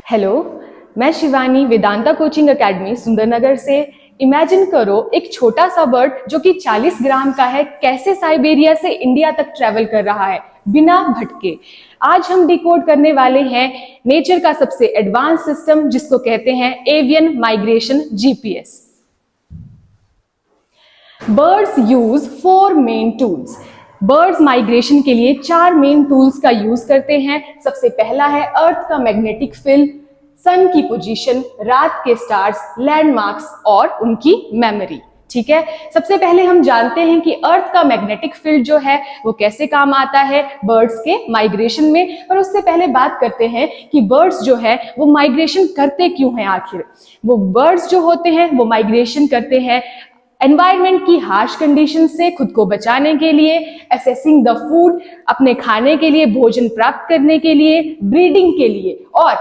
Hello, मैं Shivani Vedanta coaching academy Sundernagar से। Imagine करो एक छोटा सा बर्ड जो कि 40 ग्राम का है कैसे साइबेरिया से इंडिया तक ट्रेवल कर रहा है बिना भटके। आज हम डिकोड करने वाले हैं नेचर का सबसे एडवांस सिस्टम जिसको कहते हैं avian migration GPS. Buds used 4 main tools. Birds migration के लिए 4 मेन टूल्स का यूज करते हैं। सबसे पहला है अर्थ का मैग्नेटिक फील्ड, सन की पोजीशन, रात के स्टार्स, लैंडमार्क्स और उनकी मेमोरी। ठीक है, सबसे पहले हम जानते हैं कि अर्थ का मैग्नेटिक फील्ड जो है वो कैसे काम आता है बर्ड्स के माइग्रेशन में। पर उससे पहले बात करते हैं कि बर्ड्स जो है वो माइग्रेशन करते क्यों हैं। आखिर वो बर्ड्स जो होते हैं वो माइग्रेशन करते हैं एनवायरनमेंट की हार्श कंडीशन से खुद को बचाने के लिए, असेसिंग द फूड, अपने खाने के लिए, भोजन प्राप्त करने के लिए, ब्रीडिंग के लिए, और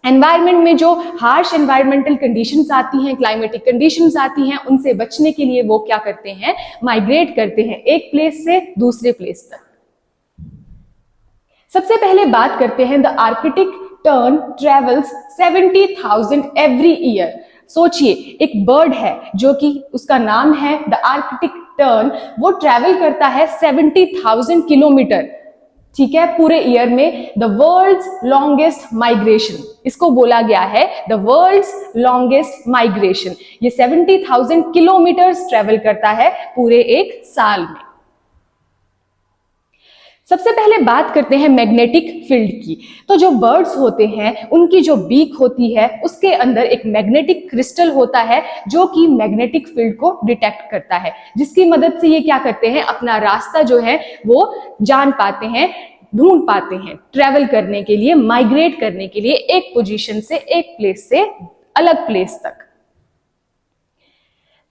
एनवायरनमेंट में जो हार्श एनवायरमेंटल कंडीशंस आती हैं, क्लाइमेटिक कंडीशंस आती हैं, उनसे बचने के लिए वो क्या करते हैं, माइग्रेट करते हैं एक प्लेस से दूसरे प्लेस तक। सबसे पहले बात करते हैं the Arctic tern travels 70,000 every year. सोचिए एक बर्ड है जो कि उसका नाम है द आर्कटिक टर्न, वो ट्रेवल करता है 70,000 किलोमीटर, ठीक है, पूरे ईयर में। द वर्ल्ड्स लॉन्गेस्ट माइग्रेशन, इसको बोला गया है द वर्ल्ड्स लॉन्गेस्ट माइग्रेशन। ये 70,000 किलोमीटर्स ट्रेवल करता है पूरे एक साल में। सबसे पहले बात करते हैं मैग्नेटिक फील्ड की। तो जो बर्ड्स होते हैं उनकी जो बीक होती है उसके अंदर एक मैग्नेटिक क्रिस्टल होता है जो कि मैग्नेटिक फील्ड को डिटेक्ट करता है, जिसकी मदद से ये क्या करते हैं, अपना रास्ता जो है वो जान पाते हैं, ढूंढ पाते हैं, ट्रेवल करने के लिए, माइग्रेट करने के लिए एक पोजीशन से एक प्लेस से अलग प्लेस तक।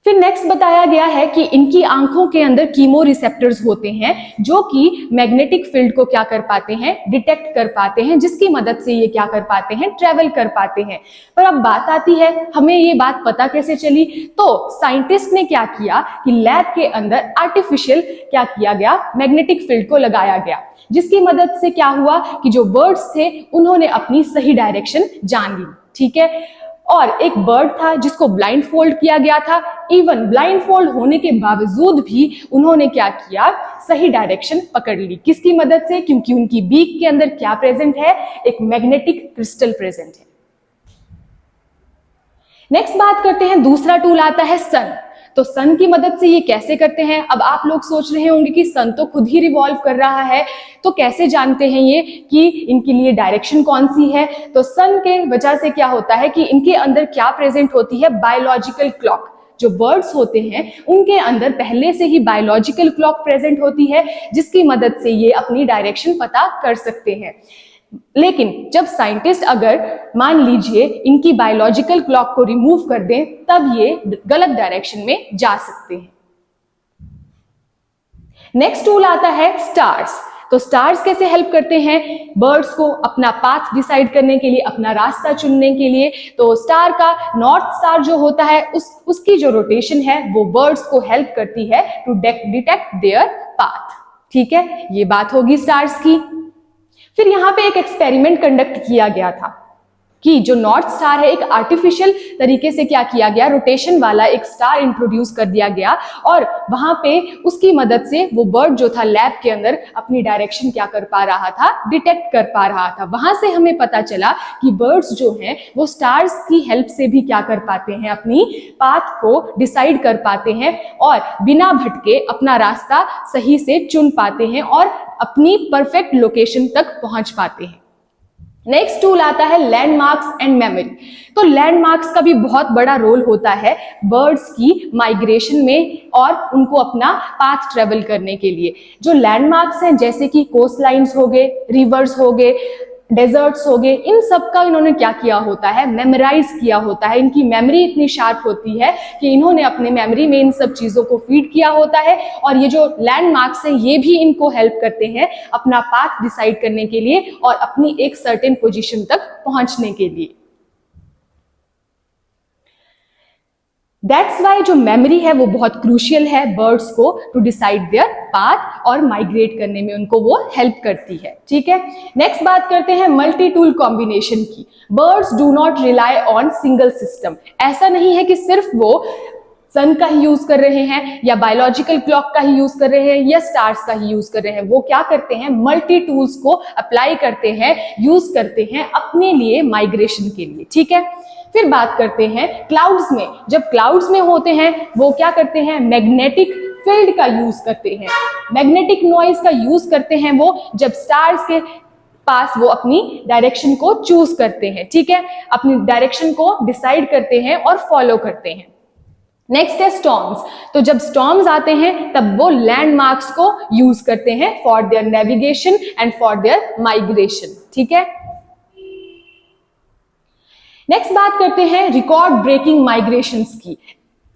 फिर नेक्स्ट बताया गया है कि इनकी आंखों के अंदर कीमो रिसेप्टर्स होते हैं जो कि मैग्नेटिक फील्ड को क्या कर पाते हैं, डिटेक्ट कर पाते हैं, जिसकी मदद से ये क्या कर पाते हैं, ट्रेवल कर पाते हैं। पर अब बात आती है हमें ये बात पता कैसे चली। तो साइंटिस्ट ने क्या किया कि लैब के अंदर आर्टिफिशियल क्या किया गया, मैग्नेटिक फील्ड को लगाया गया, जिसकी मदद से क्या हुआ कि जो बर्ड्स थे उन्होंने अपनी सही डायरेक्शन जान ली। ठीक है, और एक बर्ड था जिसको ब्लाइंड फोल्ड किया गया था। इवन ब्लाइंड फोल्ड होने के बावजूद भी उन्होंने क्या किया, सही डायरेक्शन पकड़ ली। किसकी मदद से, क्योंकि उनकी बीक के अंदर क्या प्रेजेंट है, एक मैग्नेटिक क्रिस्टल प्रेजेंट है। नेक्स्ट बात करते हैं, दूसरा टूल आता है सन। तो सन की मदद से ये कैसे करते हैं। अब आप लोग सोच रहे होंगे कि सन तो खुद ही रिवॉल्व कर रहा है, तो कैसे जानते हैं ये कि इनके लिए डायरेक्शन कौन सी है। तो सन के वजह से क्या होता है कि इनके अंदर क्या प्रेजेंट होती है, बायोलॉजिकल क्लॉक। जो बर्ड्स होते हैं उनके अंदर पहले से ही बायोलॉजिकल क्लॉक प्रेजेंट होती है, जिसकी मदद से ये अपनी डायरेक्शन पता कर सकते हैं। लेकिन जब साइंटिस्ट अगर मान लीजिए इनकी बायोलॉजिकल क्लॉक को रिमूव कर दें, तब ये गलत डायरेक्शन में जा सकते हैं। नेक्स्ट टूल आता है स्टार्स। तो स्टार्स कैसे हेल्प करते हैं बर्ड्स को अपना पाथ डिसाइड करने के लिए, अपना रास्ता चुनने के लिए। तो स्टार का नॉर्थ स्टार जो होता है उसकी जो रोटेशन है वो बर्ड्स को हेल्प करती है टू डिटेक्ट देयर पाथ। ठीक है, ये बात होगी स्टार्स की। फिर यहां पे एक एक्सपेरिमेंट कंडक्ट किया गया था कि जो नॉर्थ स्टार है एक आर्टिफिशियल तरीके से क्या किया गया, रोटेशन वाला एक स्टार इंट्रोड्यूस कर दिया गया, और वहां पे उसकी मदद से वो बर्ड जो था लैब के अंदर अपनी डायरेक्शन क्या कर पा रहा था, डिटेक्ट कर पा रहा था। वहां से हमें पता चला कि बर्ड्स जो हैं वो स्टार्स की हेल्प से भी क्या कर पाते हैं, अपनी पाथ को डिसाइड कर पाते हैं और बिना भटके अपना रास्ता सही से चुन पाते हैं और अपनी परफेक्ट लोकेशन तक पहुंच पाते हैं। नेक्स्ट टूल आता है लैंडमार्क्स एंड मेमोरी। तो लैंडमार्क्स का भी बहुत बड़ा रोल होता है बर्ड्स की माइग्रेशन में और उनको अपना पाथ ट्रेवल करने के लिए। जो लैंडमार्क्स हैं जैसे कि कोस्ट लाइन्स हो गए, रिवर्स हो गए, डेजर्ट्स हो गए, इन सब का इन्होंने क्या किया होता है, मेमोराइज किया होता है। इनकी मेमोरी इतनी शार्प होती है कि इन्होंने अपने मेमोरी में इन सब चीजों को फीड किया होता है, और ये जो लैंडमार्क्स हैं ये भी इनको हेल्प करते हैं अपना पाथ डिसाइड करने के लिए और अपनी एक सर्टेन पोजीशन तक पहुंचने के लिए। दैट्स वाई जो मेमोरी है वो बहुत क्रूशियल है बर्ड्स को टू डिसाइड देयर पाथ और माइग्रेट करने में उनको वो हेल्प करती है। ठीक है, नेक्स्ट बात करते हैं मल्टी टूल कॉम्बिनेशन की। Birds do not rely on single system. ऐसा नहीं है कि सिर्फ वो सन का ही यूज कर रहे हैं या बायोलॉजिकल क्लॉक का ही यूज कर रहे हैं या स्टार्स का ही यूज कर रहे हैं। वो क्या करते हैं, मल्टी टूल्स को अप्लाई करते हैं, यूज करते हैं अपने लिए माइग्रेशन के लिए। ठीक है, फिर बात करते हैं क्लाउड्स में। जब क्लाउड्स में होते हैं वो क्या करते हैं, मैग्नेटिक फील्ड का यूज करते हैं, मैग्नेटिक नॉइज का यूज करते हैं वो जब स्टार्स के पास वो अपनी डायरेक्शन को चूज करते हैं। ठीक है, अपनी डायरेक्शन को डिसाइड करते हैं और फॉलो करते हैं। नेक्स्ट है स्टॉर्म्स। तो जब स्टॉर्म्स आते हैं तब वो लैंडमार्क्स को यूज करते हैं for their navigation and for their migration. ठीक है, नेक्स्ट बात करते हैं रिकॉर्ड ब्रेकिंग माइग्रेशंस की।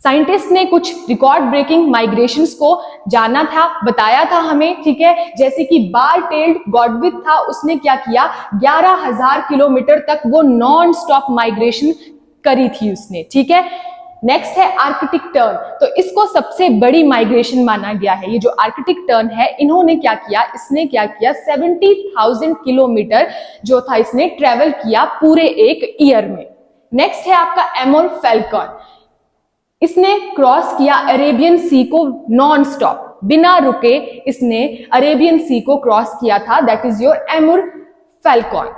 साइंटिस्ट ने कुछ रिकॉर्ड ब्रेकिंग माइग्रेशंस को जाना था, बताया था हमें। ठीक है, जैसे कि बार टेल्ड गॉडविक था, उसने क्या किया, 11,000 किलोमीटर तक वो नॉन स्टॉप माइग्रेशन करी थी उसने। ठीक है, नेक्स्ट है आर्कटिक टर्न। तो इसको सबसे बड़ी माइग्रेशन माना गया है। ये जो आर्कटिक टर्न है, इन्होंने क्या किया, इसने क्या किया, 70,000 किलोमीटर जो था इसने ट्रेवल किया पूरे एक ईयर में। नेक्स्ट है आपका एमोर फैल्कन। इसने क्रॉस किया अरेबियन सी को नॉन स्टॉप, बिना रुके इसने अरेबियन सी को क्रॉस किया था। That is your Amor falcon.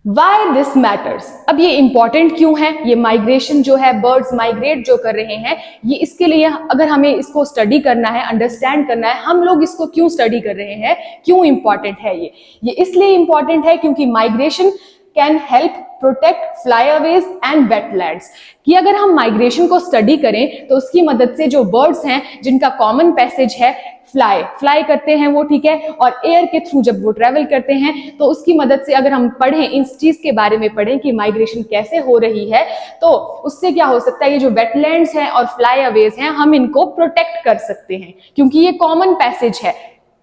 Why this matters? अब ये इंपॉर्टेंट क्यों है, ये माइग्रेशन जो है, बर्ड्स माइग्रेट जो कर रहे हैं, ये इसके लिए अगर हमें इसको स्टडी करना है, अंडरस्टैंड करना है, हम लोग इसको क्यों स्टडी कर रहे हैं, क्यों इंपॉर्टेंट है ये इसलिए इंपॉर्टेंट है क्योंकि migration can help protect flyways and wetlands. कि अगर हम माइग्रेशन को स्टडी करें तो उसकी मदद से जो बर्ड्स हैं जिनका कॉमन पैसेज है फ्लाई करते हैं वो, ठीक है, और एयर के थ्रू जब वो ट्रेवल करते हैं तो उसकी मदद से अगर हम पढ़ें, इस चीज के बारे में पढ़ें कि माइग्रेशन कैसे हो रही है, तो उससे क्या हो सकता है, ये जो वेटलैंड्स हैं और फ्लाईअवेज हैं हम इनको प्रोटेक्ट कर सकते हैं क्योंकि ये कॉमन पैसेज है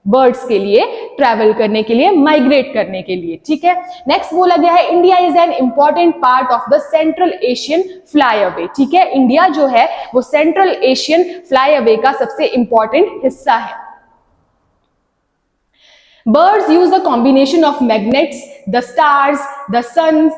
बर्ड्स के लिए ट्रैवल करने के लिए, माइग्रेट करने के लिए। ठीक है, नेक्स्ट बोला गया है India is an important part of the central Asian flyway. ठीक है, इंडिया जो है वो सेंट्रल एशियन फ्लाईअवे का सबसे इंपॉर्टेंट हिस्सा है। Birds use a combination of magnets, the stars, the suns,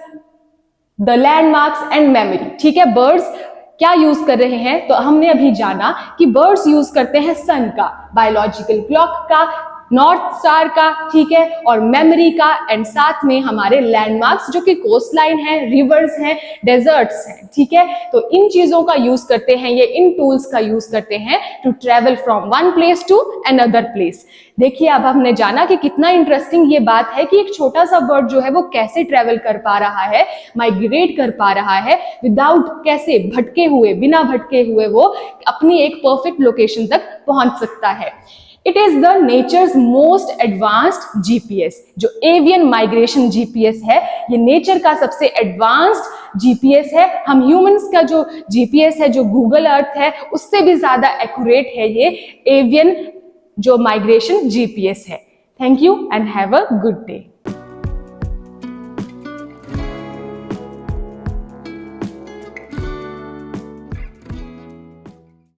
the landmarks and memory. ठीक है, बर्ड्स क्या यूज कर रहे हैं, तो हमने अभी जाना कि बर्ड्स यूज करते हैं सन का, बायोलॉजिकल क्लॉक का, नॉर्थ स्टार का, ठीक है, और मेमोरी का, एंड साथ में हमारे लैंडमार्क्स जो कि कोस्ट लाइन है, रिवर्स हैं, डेजर्ट्स हैं। ठीक है, तो इन चीजों का यूज करते हैं, ये इन टूल्स का यूज करते हैं to travel from one place to another place. देखिए, अब हमने जाना कि कितना इंटरेस्टिंग ये बात है कि एक छोटा सा बर्ड जो है वो कैसे ट्रेवल कर पा रहा है, माइग्रेट कर पा रहा है विदाउट, कैसे भटके हुए, बिना भटके हुए वो अपनी एक परफेक्ट लोकेशन तक पहुंच सकता है। It is the natures most advanced GPS. जो एवियन माइग्रेशन जीपीएस है, ये नेचर का सबसे एडवांस्ड जीपीएस है। हम ह्यूमंस का जो जीपीएस है, जो गूगल अर्थ है, उससे भी ज्यादा एक्यूरेट है ये एवियन जो माइग्रेशन जीपीएस है। Thank you and have a good day.